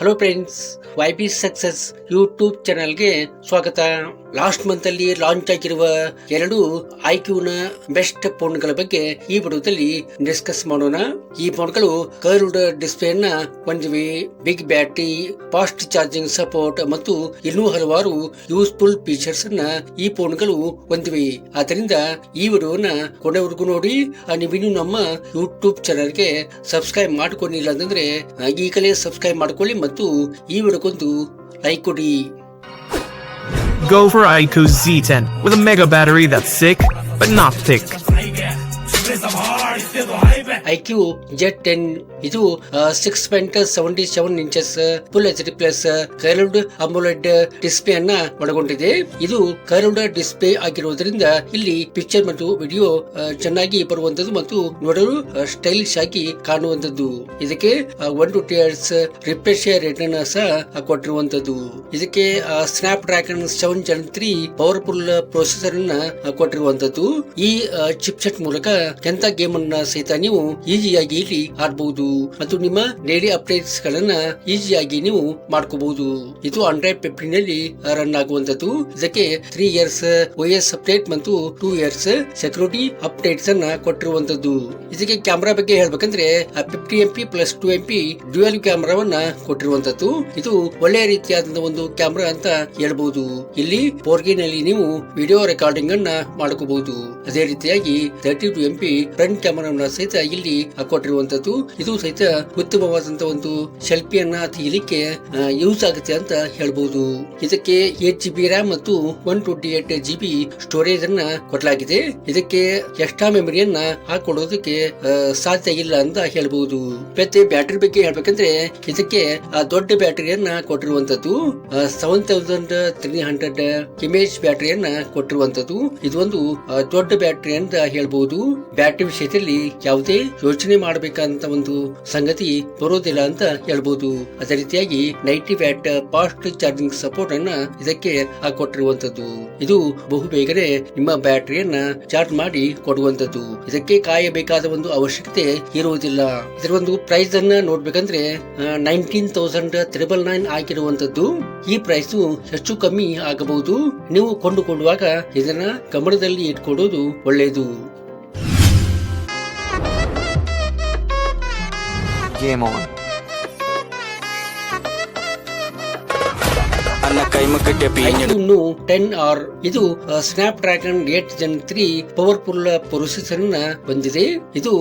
Hello friends, YB success YouTube ಚಾನಲ್ಗೆ ಸ್ವಾಗತ. Last month ಅಲ್ಲಿ ಲಾಂಚ್ ಆಗಿರುವ 2 IQನ ಬೆಸ್ಟ್ ಫೋನ್ಗಳ ಬಗ್ಗೆ ಈ ವಿಡಿಯೋದಲ್ಲಿ ಡಿಸ್ಕಸ್ ಮಾಡೋಣ. ಈ ಫೋನ್ಗಳು ಕರ್ವ್ಡ್ ಡಿಸ್ಪ್ಲೇ ಅನ್ನ ಹೊಂದಿವೆ, big battery, fast charging support ಮತ್ತು ಇನ್ನೂ ಹಲವಾರು ಯೂಸ್ಫುಲ್ ಫೀಚರ್ಸ್ ಅನ್ನ ಈ ಫೋನ್ಗಳು ಹೊಂದಿವೆ. ಆದ್ದರಿಂದ ಈ ವಿಡಿಯೋನ ಕೊನೆವರೆಗೂ ನೋಡಿ. ನೀವಿನ್ನು ನಮ್ಮ ಯೂಟ್ಯೂಬ್ ಚಾನಲ್ಗೆ ಸಬ್ಸ್ಕ್ರೈಬ್ ಮಾಡ್ಕೊಂಡಿಲ್ಲ ಅಂತಂದ್ರೆ ಈಗಲೇ ಸಬ್ಸ್ಕ್ರೈಬ್ ಮಾಡ್ಕೊಳ್ಳಿ ಮತ್ತು ಈ ವಿಡಿಯೋಗೊಂದು ಲೈಕ್ ಕೊಡಿ. Go for IQ Z10 with a mega battery that's sick but not thick. IQ Z10 ಇದು 6.77 inches full HD plus curved AMOLED display ಅನ್ನ ಒಳಗೊಂಡಿದೆ. ಇದು ಕರ್ವ್ಡ್ ಡಿಸ್ಪ್ಲೇ ಆಗಿರುವುದರಿಂದ ಇಲ್ಲಿ ಪಿಕ್ಚರ್ ಮತ್ತು ವಿಡಿಯೋ ಚೆನ್ನಾಗಿ ಬರುವಂತದ್ದು ಮತ್ತು ನೋಡಲು ಸ್ಟೈಲಿಶ್ ಆಗಿ ಕಾಣುವಂತದ್ದು. ಇದಕ್ಕೆ 120 Hz ರಿಫ್ರೆಶ್ ರೇಟ್ ಅನ್ನ ಸಹ ಕೊಟ್ಟಿರುವಂತದ್ದು. ಇದಕ್ಕೆ snap dragon 7 Gen 3 powerful processor ಅನ್ನ ಕೊಟ್ಟಿರುವಂತದ್ದು. ಈ ಚಿಪ್ಸೆಟ್ ಮೂಲಕ ಎಂತ ಗೇಮ್ ಅನ್ನ ಸಹಿತ ನೀವು ಈಸಿಯಾಗಿ ಇಲ್ಲಿ ಆಡಬಹುದು ಮತ್ತು ನಿಮ್ಮ ಡೈಲಿ ಅಪ್ಡೇಟ್ಸ್ ಗಳನ್ನ ಈಸಿಯಾಗಿ ನೀವು ಮಾಡ್ಕೋಬಹುದು. ಇದು Android 15 ನಲ್ಲಿ ರನ್ ಆಗುವಂತದ್ದು. ಇದಕ್ಕೆ 3 years OS ಅಪ್ಡೇಟ್ ಮತ್ತು 2 years ಸೆಕ್ಯೂರಿಟಿ ಅಪ್ಡೇಟ್ಸ್ ಅನ್ನ ಕೊಟ್ಟಿರುವಂತದ್ದು. ಇದಕ್ಕೆ ಕ್ಯಾಮೆರಾ ಬಗ್ಗೆ ಹೇಳ್ಬೇಕಂದ್ರೆ 50MP ಪ್ಲಸ್ 2MP ಡ್ಯುಯಲ್ ಕ್ಯಾಮೆರಾವನ್ನ ಕೊಟ್ಟಿರುವಂತದ್ದು. ಇದು ಒಳ್ಳೆಯ ರೀತಿಯಾದ ಒಂದು ಕ್ಯಾಮೆರಾ ಅಂತ ಹೇಳ್ಬಹುದು. ಇಲ್ಲಿ 4K ನಲ್ಲಿ ನೀವು ವಿಡಿಯೋ ರೆಕಾರ್ಡಿಂಗ್ ಅನ್ನ ಮಾಡ್ಕೋಬಹುದು. ಅದೇ ರೀತಿಯಾಗಿ 32MP ಫ್ರಂಟ್ ಕ್ಯಾಮೆರಾವನ್ನ ಸಹಿತ ಇಲ್ಲಿ ಕೊಟ್ಟಿರುವಂತದ್ದು. ಇದು ಸಹಿತ ಉತ್ತಮವಾದಂತಹ ಒಂದು ಸೆಲ್ಫಿಯನ್ನ ತೆಗಿಲಿಕ್ಕೆ ಯೂಸ್ ಆಗುತ್ತೆ ಅಂತ ಹೇಳ್ಬಹುದು. ಇದಕ್ಕೆ 8GB RAM ಮತ್ತು 128GB ಸ್ಟೋರೇಜ್ ಅನ್ನ ಕೊಡಲಾಗಿದೆ. ಇದಕ್ಕೆ ಎಕ್ಸ್ಟ್ರಾ ಮೆಮರಿಯನ್ನ ಹಾಕೊಡೋದಕ್ಕೆ ಸಾಧ್ಯ ಇಲ್ಲ ಅಂತ ಹೇಳ್ಬಹುದು. ಮತ್ತೆ ಬ್ಯಾಟರಿ ಬಗ್ಗೆ ಹೇಳ್ಬೇಕಂದ್ರೆ ಇದಕ್ಕೆ ದೊಡ್ಡ ಬ್ಯಾಟರಿಯನ್ನ ಕೊಟ್ಟಿರುವಂತದ್ದು. 7300 mAh ಬ್ಯಾಟರಿಯನ್ನ ಕೊಟ್ಟಿರುವಂತದ್ದು. ಇದು ಒಂದು ದೊಡ್ಡ ಬ್ಯಾಟರಿ ಅಂತ ಹೇಳ್ಬಹುದು. ಬ್ಯಾಟರಿ ವಿಷಯದಲ್ಲಿ ಯಾವುದೇ ಯೋಚನೆ ಮಾಡಬೇಕಂತ ಒಂದು ಸಂಗತಿ ಬರೋದಿಲ್ಲ ಅಂತ ಹೇಳ್ಬಹುದು. ಅದೇ ರೀತಿಯಾಗಿ 90 ವ್ಯಾಟ್ ಫಾಸ್ಟ್ ಚಾರ್ಜಿಂಗ್ ಸಪೋರ್ಟ್ ಅನ್ನ ಇದಕ್ಕೆ ಕೊಟ್ಟಿರುವಂತದ್ದು. ಇದು ಬಹು ಬೇಗನೆ ನಿಮ್ಮ ಬ್ಯಾಟರಿಯನ್ನ ಚಾರ್ಜ್ ಮಾಡಿ ಕೊಡುವಂತದ್ದು. ಇದಕ್ಕೆ ಕಾಯಬೇಕಾದ ಒಂದು ಅವಶ್ಯಕತೆ ಇರುವುದಿಲ್ಲ. ಇದರ ಒಂದು ಪ್ರೈಸ್ ಅನ್ನ ನೋಡ್ಬೇಕಂದ್ರೆ 19,999 ಆಗಿರುವಂತದ್ದು. ಈ ಪ್ರೈಸ್ ಹೆಚ್ಚು ಕಮ್ಮಿ ಆಗಬಹುದು. ನೀವು ಕೊಂಡುಕೊಳ್ಳುವಾಗ ಇದನ್ನ ಗಮನದಲ್ಲಿ ಇಟ್ಕೊಳ್ಳೋದು ಒಳ್ಳೆಯದು. Game on. IQ 10R ಇದು snap dragon 8 Gen 3 powerful processor ಅನ್ನ ಹೊಂದಿದೆ. ಇದು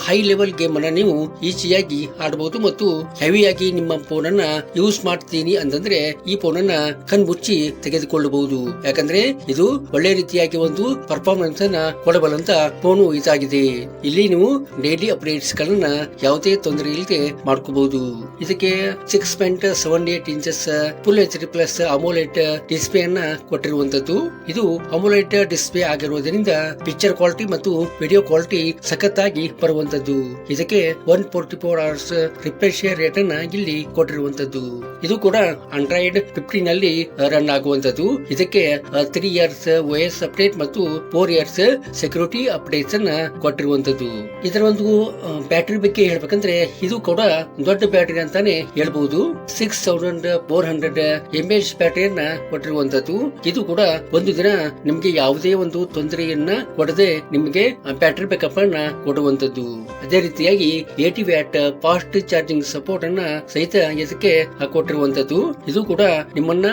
ಹೈ ಲೆವೆಲ್ ಗೇಮ್ ಅನ್ನ ನೀವು ಈಸಿಯಾಗಿ ಆಡಬಹುದು ಮತ್ತು ಹೆವಿಯಾಗಿ ನಿಮ್ಮ ಫೋನ್ ಅನ್ನ ಯೂಸ್ ಮಾಡ್ತೀನಿ ಅಂತಂದ್ರೆ ಈ ಫೋನ್ ಅನ್ನ ಕಣ್ಮುಚ್ಚಿ ತೆಗೆದುಕೊಳ್ಳಬಹುದು. ಯಾಕಂದ್ರೆ ಇದು ಒಳ್ಳೆ ರೀತಿಯಾಗಿ ಒಂದು ಪರ್ಫಾರ್ಮೆನ್ಸ್ ಅನ್ನ ಕೊಡಬಲ್ಲಂತ ಫೋನು ಇದಾಗಿದೆ. ಇಲ್ಲಿ ನೀವು ಡೈಲಿ ಅಪ್ಡೇಟ್ಸ್ ಗಳನ್ನ ಯಾವುದೇ ತೊಂದರೆ ಇಲ್ಲದೆ ಮಾಡ್ಕೋಬಹುದು. ಇದಕ್ಕೆ 6.78 inches full HD plus AMOLED display ಅನ್ನ ಕೊಟ್ಟಿರುವಂತದ್ದು. ಇದು AMOLED ಡಿಸ್ಪ್ಲೇ ಆಗಿರುವುದರಿಂದ ಪಿಕ್ಚರ್ ಕ್ವಾಲಿಟಿ ಮತ್ತು ವಿಡಿಯೋ ಕ್ವಾಲಿಟಿ ಸಖತ್ತಾಗಿ ಬರುವಂತದ್ದು. ಇದಕ್ಕೆ 144 Hz ರಿಫ್ರೆಶ್ ರೇಟ್ ಅನ್ನ ಇಲ್ಲಿ ಕೊಟ್ಟಿರುವಂತದ್ದು. ಇದು ಕೂಡ Android 15 ನಲ್ಲಿ ರನ್ ಆಗುವಂತದ್ದು. ಇದಕ್ಕೆ 3 years OS ಅಪ್ಡೇಟ್ ಮತ್ತು 4 years ಸೆಕ್ಯೂರಿಟಿ ಅಪ್ಡೇಟ್ಸ್ ಅನ್ನ ಕೊಟ್ಟಿರುವಂತದ್ದು. ಇದರ ಒಂದು ಬ್ಯಾಟರಿ ಬಗ್ಗೆ ಹೇಳ್ಬೇಕಂದ್ರೆ ಇದು ಕೂಡ ದೊಡ್ಡ ಬ್ಯಾಟರಿ ಅಂತಾನೆ ಹೇಳ್ಬಹುದು. 6400 mAh ಬ್ಯಾಟರಿಯನ್ನ ಕೊಟ್ಟಿರುವಂತದ್ದು. ಇದು ಕೂಡ ಒಂದು ದಿನ ನಿಮ್ಗೆ ಯಾವುದೇ ಒಂದು ತೊಂದರೆಯನ್ನ ಕೊಡದೆ ನಿಮ್ಗೆ ಬ್ಯಾಟರಿ ಬ್ಯಾಕಪ್ ಅನ್ನ ಕೊಡುವಂತದ್ದು. ಅದೇ ರೀತಿಯಾಗಿ 80 ವ್ಯಾಟ್ ಫಾಸ್ಟ್ ಚಾರ್ಜಿಂಗ್ ಸಪೋರ್ಟ್ ಅನ್ನ ಸಹಿತ ಇದಕ್ಕೆ ಕೊಟ್ಟಿರುವಂತದ್ದು. ಇದು ಕೂಡ ನಿಮ್ಮನ್ನ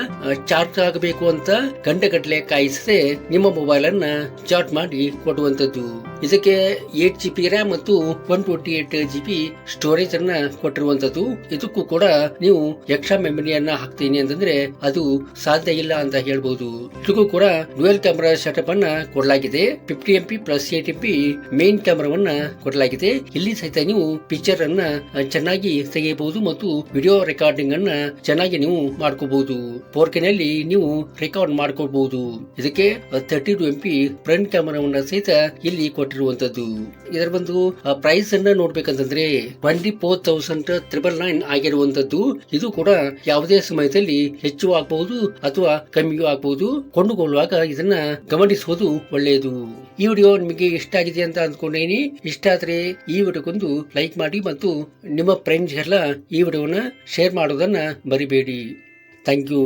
ಚಾರ್ಜ್ ಆಗಬೇಕು ಅಂತ ಗಂಟೆಗಟ್ಟಲೆ ಕಾಯಿಸದೆ ನಿಮ್ಮ ಮೊಬೈಲ್ ಅನ್ನ ಚಾರ್ಜ್ ಮಾಡಿ ಕೊಡುವಂತದ್ದು. ಇದಕ್ಕೆ 8GB RAM ಮತ್ತು 128GB ಸ್ಟೋರೇಜ್ ಅನ್ನ ಕೊಟ್ಟಿರುವಂತದ್ದು. ಇದಕ್ಕೂ ಕೂಡ ನೀವು ಎಕ್ಸ್ಟ್ರಾ ಮೆಮರಿಯನ್ನ ಹಾಕ್ತೀನಿ ಅಂತಂದ್ರೆ ಅದು ಸಾಧ್ಯ ಇಲ್ಲ ಅಂತ ಹೇಳ್ಬಹುದು. ಇದಕ್ಕೂ ಕೂಡ ಡ್ಯುಯಲ್ ಕ್ಯಾಮೆರಾ ಸೆಟಪ್ ಅನ್ನ ಕೊಡಲಾಗಿದೆ. 50MP ಪ್ಲಸ್ 8MP ಮೇನ್ ಕ್ಯಾಮೆರಾವನ್ನ ಕೊಡಲಾಗಿದೆ. ಇಲ್ಲಿ ಸಹಿತ ನೀವು ಪಿಕ್ಚರ್ ಅನ್ನ ಚೆನ್ನಾಗಿ ತೆಗೆಯಬಹುದು ಮತ್ತು ವಿಡಿಯೋ ರೆಕಾರ್ಡಿಂಗ್ ಅನ್ನ ಚೆನ್ನಾಗಿ ನೀವು ಮಾಡ್ಕೋಬಹುದು. 4K ನಲ್ಲಿ ನೀವು ರೆಕಾರ್ಡ್ ಮಾಡ್ಕೋಬಹುದು. ಇದಕ್ಕೆ 32MP ಫ್ರಂಟ್ ಕ್ಯಾಮೆರಾವನ್ನ ಸಹಿತ ಇಲ್ಲಿ ಮಾಡಲ್ಪಟ್ಟಿರುವಂತದ್ದು. ಇದರ ಒಂದು ಪ್ರೈಸ್ ಅನ್ನ ನೋಡ್ಬೇಕಂತಂದ್ರೆ 24,999 ಆಗಿರುವಂತದ್ದು. ಇದು ಕೂಡ ಯಾವುದೇ ಸಮಯದಲ್ಲಿ ಹೆಚ್ಚು ಆಗಬಹುದು ಅಥವಾ ಕಮ್ಮಿಯೂ ಆಗಬಹುದು. ಕೊಂಡುಕೊಳ್ಳುವಾಗ ಇದನ್ನ ಗಮನಿಸುವುದು ಒಳ್ಳೆಯದು. ಈ ವಿಡಿಯೋ ನಿಮಗೆ ಇಷ್ಟ ಆಗಿದೆ ಅಂತ ಅಂದ್ಕೊಂಡೇನಿ. ಇಷ್ಟ ಆದ್ರೆ ಈ ವಿಡಿಯೋಗೊಂದು ಲೈಕ್ ಮಾಡಿ ಮತ್ತು ನಿಮ್ಮ ಫ್ರೆಂಡ್ಸ್ ಎಲ್ಲ ಈ ವಿಡಿಯೋನ ಶೇರ್ ಮಾಡೋದನ್ನ ಮರಿಬೇಡಿ. Thank you.